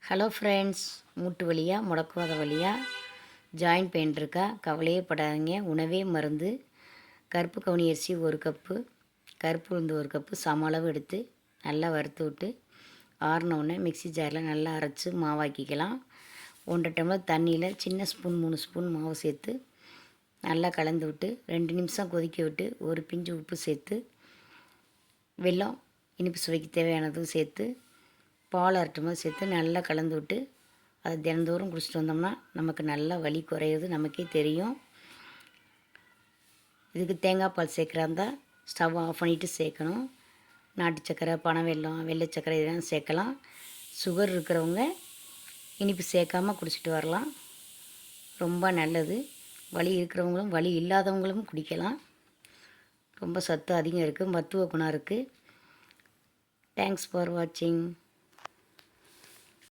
Hello friends, மூட்டு வலியா முடக்குவாத வலியா ஜாயிண்ட் பெயின் இருக்கா? கவலையே படாதீங்க. உணவே மருந்து. கருப்பு கவுனி அரிசி 1 கப்பு, கருப்பு உளுந்து 1 கப்பு சம அளவு எடுத்து நல்லா வறுத்து விட்டு ஆறினவுடனே மிக்ஸி ஜாரில் நல்லா அரைச்சி மாவாக்கிக்கலாம். 1 டம்ளர் தண்ணியில் சின்ன ஸ்பூன் 3 ஸ்பூன் மாவு சேர்த்து நல்லா கலந்து விட்டு 2 நிமிஷம் கொதிக்க விட்டு ஒரு பிஞ்சு உப்பு சேர்த்து வெல்லம் இனிப்பு சுவைக்கு தேவையானதும் சேர்த்து பால் அரைட்டும்போது சேர்த்து நல்லா கலந்து விட்டு அதை தினந்தோறும் குடிச்சிட்டு வந்தோம்னா நமக்கு நல்லா வலி குறையுது நமக்கே தெரியும். இதுக்கு தேங்காய் பால் சேர்க்குறா இருந்தால் ஸ்டவ் ஆஃப் பண்ணிவிட்டு சேர்க்கணும். நாட்டு சர்க்கரை, பனை வெல்லம், வெள்ளை சர்க்கரை இதெல்லாம் சேர்க்கலாம். சுகர் இருக்கிறவங்க இனிப்பு சேர்க்காமல் குடிச்சிட்டு வரலாம். ரொம்ப நல்லது. வலி இருக்கிறவங்களும் வலி இல்லாதவங்களும் குடிக்கலாம். ரொம்ப சத்து அதிகம் இருக்குது, மருத்துவ குணம் இருக்குது. தேங்க்ஸ் ஃபார் வாட்சிங்.